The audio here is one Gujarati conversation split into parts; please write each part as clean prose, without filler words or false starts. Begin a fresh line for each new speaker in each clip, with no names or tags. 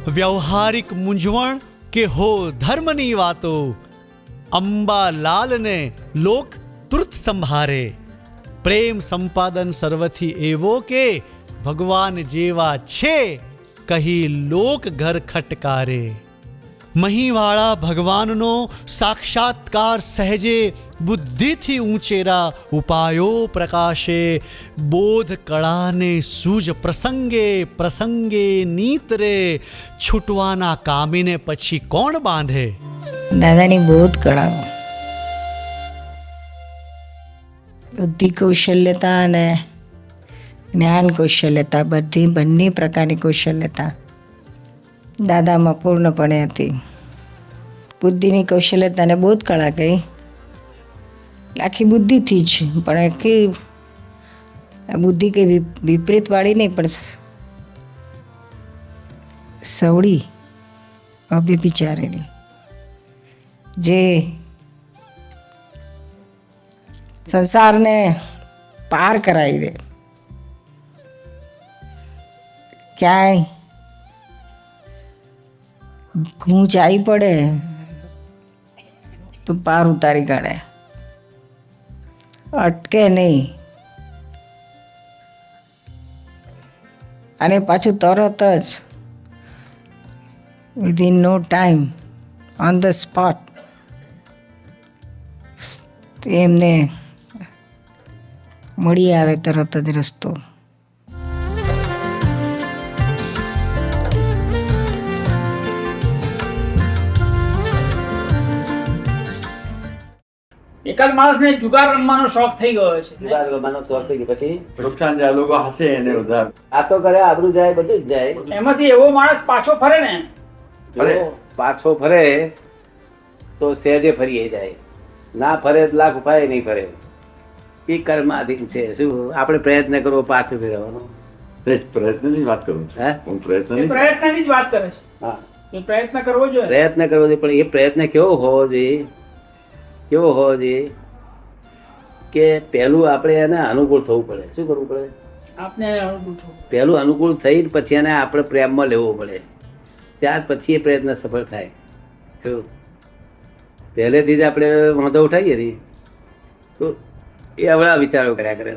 વ્યવહારિક મૂંઝવણ કે હો ધર્મની વાતો, અંબાલાલને લોક તુર્ત સંભારે. પ્રેમ સંપાદન સર્વથી એવો કે ભગવાન જેવા છે કહી લોક ઘર ખટકારે. મહીવાળા ભગવાનનો સાક્ષાત્કાર સહેજે બુદ્ધિથી ઊંચેરા ઉપાયો પ્રકાશે. બોધ કળાને સૂજ પ્રસંગે પ્રસંગે નીતરે, છૂટવાના કામીને પછી કોણ બાંધે.
દાદાની બોધ કળા, બુદ્ધિ કૌશલ્યતા અને જ્ઞાન કૌશલ્યતા, બંને પ્રકારની કૌશલ્યતા દાદામાં પૂર્ણપણે હતી. બુદ્ધિની કૌશલ્યતાને બોધ કળા કહી. આખી બુદ્ધિથી જ, પણ આખી બુદ્ધિ કંઈ વિપરીતવાળી નહીં, પણ સવળી અવ્યભિચારીણી, જે સંસારને પાર કરાવી દે. ક્યાંય ગૂંચ આવી પડે તો પાર ઉતારી કાઢે, અટકે નહીં. અને પાછું તરત જ within no time, on the spot એમને મળી આવે તરત જ રસ્તો.
એકાદ માણસને જુગાર રમવાનો શોખ થઈ ગયો છે.
જુગાર રમવાનો શોખ થઈ ગયો પછી
નુકસાન જાય, લોકો હસે એને ઉધાર.
આ તો કરે, આબરૂ જાય, બધું જ જાય.
એમાંથી એવો માણસ પાછો ફરે ને,
જો પાછો ફરે તો સહેજે ફરી જાય, ના ફરે તો લાખ ઉપાય નહીં ફરે. એ કર્માધીન છે. શું આપણે પ્રયત્ન કરવો પાછું ફેરવાનો?
પ્રયત્નની વાત કરું છું.
હે?
હું પ્રયત્નની
પ્રયત્નની જ વાત કરે છે.
હા,
એ પ્રયત્ન કરવો જોઈએ.
પ્રયત્ન કરવો જોઈએ, પણ એ પ્રયત્ન કેવો હોવો જોઈએ? કેવો હોવો જોઈએ કે પહેલું આપણે એને અનુકૂળ થવું પડે. શું કરવું પડે?
આપને અનુકૂળ થવું.
પહેલું અનુકૂળ થઈ પછી એને આપણે પ્રેમમાં લેવો પડે, ત્યાર પછી એ પ્રયત્ન સફળ થાય. શું પહેલેથી જ આપણે વાંધો ઉઠાવીએ ને તો એ અવળા વિચારો કર્યા કરે.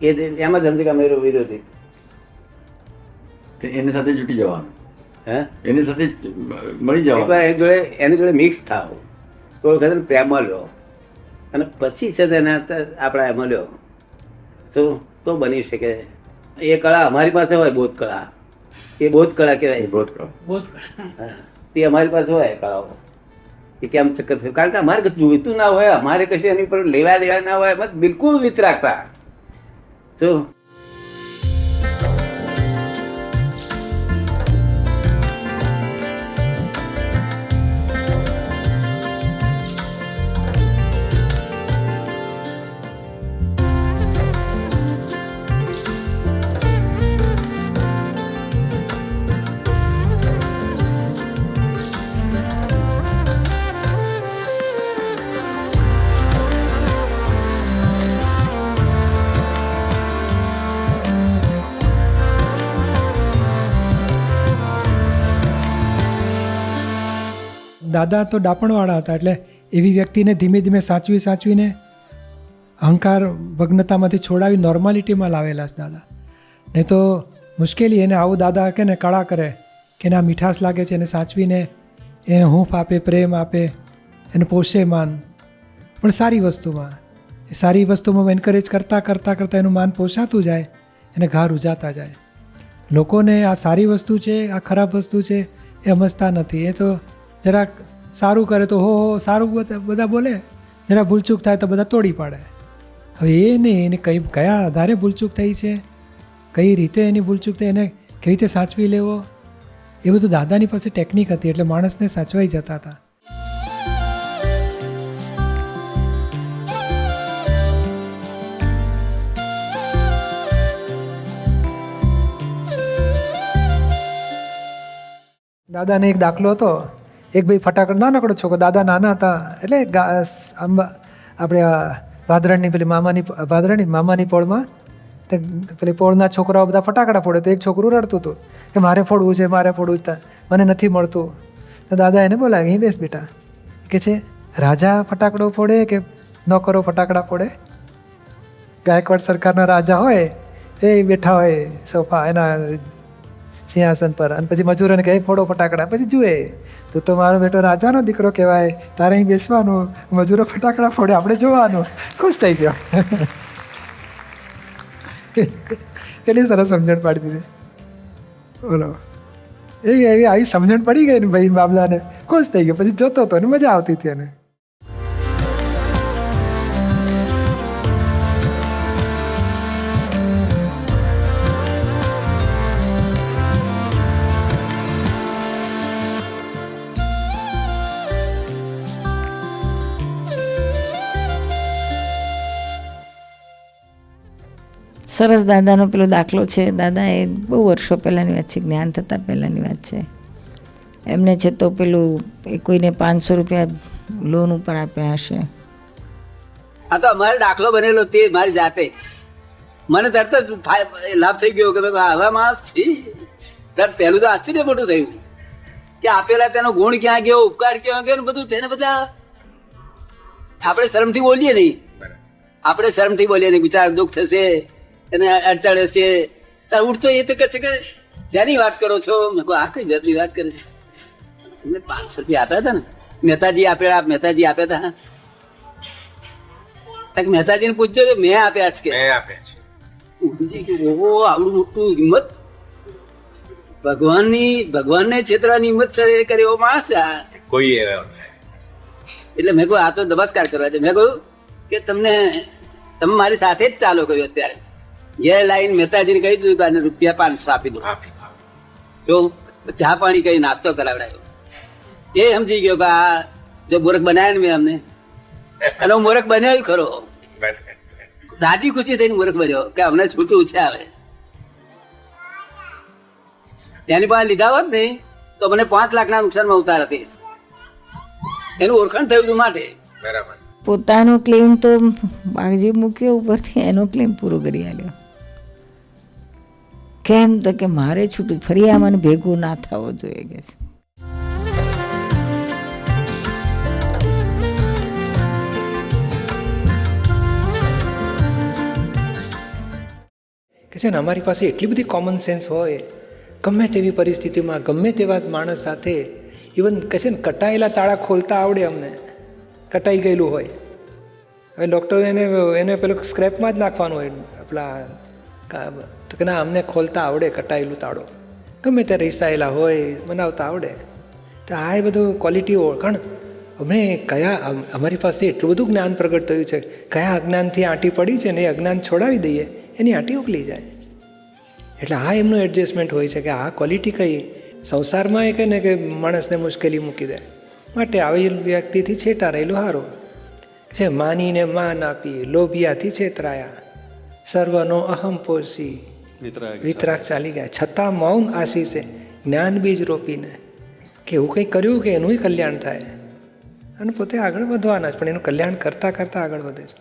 એ એમ જ સમજે કે અમે વિરોધી.
એની સાથે જુટી જવાનું,
હે,
એની સાથે મળી જવાનું.
એકવાર એની જોડે મિક્સ થાવ તો ખબર પ્રેમમાં લો, અને પછી છે તેને આપણા એમાં લ્યો તો બની શકે. એ કળા અમારી પાસે હોય, બોધ કળા. એ બોધ કળા કહેવાય.
બોધ કરો.
હા, તે અમારી પાસે હોય કળાઓ. એ કેમ ચક્કર થયું? કારણ કે અમારે કશું જોઈતું ના હોય, અમારે કશું એની પર લેવા દેવા ના હોય, બસ બિલકુલ વિત રાખતા. શું
દાદા તો ડાપણવાળા હતા, એટલે એવી વ્યક્તિને ધીમે ધીમે સાચવીને અહંકાર ભગ્નતામાંથી છોડાવી નોર્માલિટીમાં લાવેલા છે દાદા. નહીં તો મુશ્કેલી. એને આવું દાદા કે ને કળા કરે કે એને આ મીઠાશ લાગે છે, એને સાચવીને એને હૂંફ આપે, પ્રેમ આપે, એને પોષે માન, પણ સારી વસ્તુમાં. એ સારી વસ્તુમાં એન્કરેજ કરતાં એનું માન પોષાતું જાય, એને ઘા રૂજાતા જાય. લોકોને આ સારી વસ્તુ છે, આ ખરાબ વસ્તુ છે એ સમજતા નથી. એ તો જરાક સારું કરે તો હો સારું બધા બોલે, જરા ભૂલચૂક થાય તો બધા તોડી પાડે. હવે એ નહીં, એને કયા આધારે ભૂલચૂક થઈ છે, કઈ રીતે એની ભૂલચૂક થઈ, એને કેવી રીતે સાચવી લેવો, એ બધું દાદાની પાસે ટેકનિક હતી, એટલે માણસને સાચવાઈ જતા હતા. દાદાને એક દાખલો હતો. એક ભાઈ ફટાકડ નાનકડો છોકરો, દાદા નાના હતા એટલે આપણે ભાદરણની પેલી મામાની પોળમાં તે પેલી પોળના છોકરાઓ બધા ફટાકડા ફોડે તો એક છોકરું રડતું હતું કે મારે ફોડવું છે, મારે ફોડવું છે, મને નથી મળતું. તો દાદા એને બોલાવે, અહીં બેસ બેટા. કે છે રાજા ફટાકડો ફોડે કે નોકરો ફટાકડા ફોડે? ગાયકવાડ સરકારના રાજા હોય એ બેઠા હોય સોફા એના સિંહાસન પર, અને પછી મજૂરોને કહે ફોડો ફટાકડા, પછી જુએ તું તો મારો બેટો રાજાનો દીકરો કહેવાય, તારે અહીં બેસવાનું, મજૂરો ફટાકડા ફોડે, આપણે જોવાનું. ખુશ થઈ ગયો. કેટલી સરસ સમજણ પાડી દીધી. બોલો, એવી આવી સમજણ પડી ગઈ ને ભાઈ બાબલાને, ખુશ થઈ ગયો. પછી જોતો હતો ને મજા આવતી હતી એને.
સરસ દાદાનો પેલો દાખલો છે. દાદા એ બહુ વર્ષો પહેલાંની વાત છે, જ્ઞાન થતાં પહેલાંની વાત છે. એમને છે તો પેલું એ કોઈને 500 રૂપિયા લોન ઉપર આપ્યા હશે.
આ તો અમારે દાખલો બનેલો તે મારી જાતે મને તરત જ લાભ થઈ ગયો કે આવા માણસ છે. તરત પહેલું તો આશ્ચર્ય મોટું થયું કે આપેલા તેનો ગુણ ક્યાં ગયો, ઉપકાર ક્યાં ગયો, બધું તેને બધા આપણે શરમથી બોલીએ નહીં. આપણે શરમથી બોલીએ નહીં, બિચાર દુઃખ થશે, એને અડચણ હશે. ઉઠતો એ તો કહે છે કે જેની વાત કરો છો? મેં કહું આ કઈ જાતની વાત કરે છે? એમને 500 રૂપિયા આપ્યા હતા ને, મહેતાજી આપ્યા હતા. મહેતાજીને પૂછજો કે મેં આપ્યા છે કે આવડું મોટું હિંમત, ભગવાનને છેતરવાની હિંમત કરે એવો માણસ કોઈ. એટલે મેં કહ્યું આ તો નમસ્કાર કરવા છે. મેં કહ્યું કે તમે મારી સાથે જ ચાલો કહ્યું. અત્યારે ઘેર લાઈન મહેતાજીને કહી દીધું અને રૂપિયા 500 આપી દો. જો ચા પાણી કઈ નાસ્તો કરાવડાયો. એ સમજી ગયો કે આ જો મૂર્ખ બનાવ્યા ને મેં અમને, અને હું મૂર્ખ બન્યો ખરો. રાજી ખુશી થઈને મૂર્ખ બન્યો કે અમને છૂટું છે. હવે તેની પાસે લીધા હોત ને તો મને 5 લાખના નુકસાનમાં ઉતાર હતી. એનું ઓળખાણ થયું હતું માટે. બરાબર.
પોતાનો ક્લેમ તો બાગજી મૂક્યો ઉપરથી, એનો ક્લેમ પૂરો કરી આલ્યો. કેમ તો કે મારે છૂટું, ફરી આ મને ભેગું ના થવો જોઈએ કે છે.
કે છે ને અમારી પાસે એટલી બધી કોમન સેન્સ હોય, ગમે તેવી પરિસ્થિતિમાં ગમે તેવા માણસ સાથે, ઇવન કહે છે ને કટાયેલા તાળા ખોલતા આવડે અમને. કટાઈ ગયેલું હોય, હવે ડૉક્ટર એને પેલું સ્ક્રેપમાં જ નાખવાનું હોય આપણા, તો કે ના અમને ખોલતા આવડે કટાયેલું તાળો, ગમે તે રીસાયેલા હોય બનાવતા આવડે. તો આ એ બધું ક્વોલિટી ઓળખાણ અમે કયા, અમારી પાસે એટલું બધું જ્ઞાન પ્રગટ થયું છે, કયા અજ્ઞાનથી આંટી પડી છે ને એ અજ્ઞાન છોડાવી દઈએ, એની આંટી ઉકલી જાય. એટલે આ એમનું એડજસ્ટમેન્ટ હોય છે કે આ ક્વોલિટી કઈ સંસારમાં એ કહે ને કે માણસને મુશ્કેલી મૂકી દે. માટે આવી વ્યક્તિથી છેટા રહેલું સારું છે. માનીને માન આપી, લોભિયાથી છેતરાયા, સર્વનો અહમ પોષી, વિતરાગ ચાલી ગયા, છતાં મૌન આશીષે જ્ઞાન બીજ રોપીને કે એવું કંઈ કર્યું કે એનું કલ્યાણ થાય, અને પોતે આગળ વધવાના જ, પણ એનું કલ્યાણ કરતાં કરતાં આગળ વધે છે.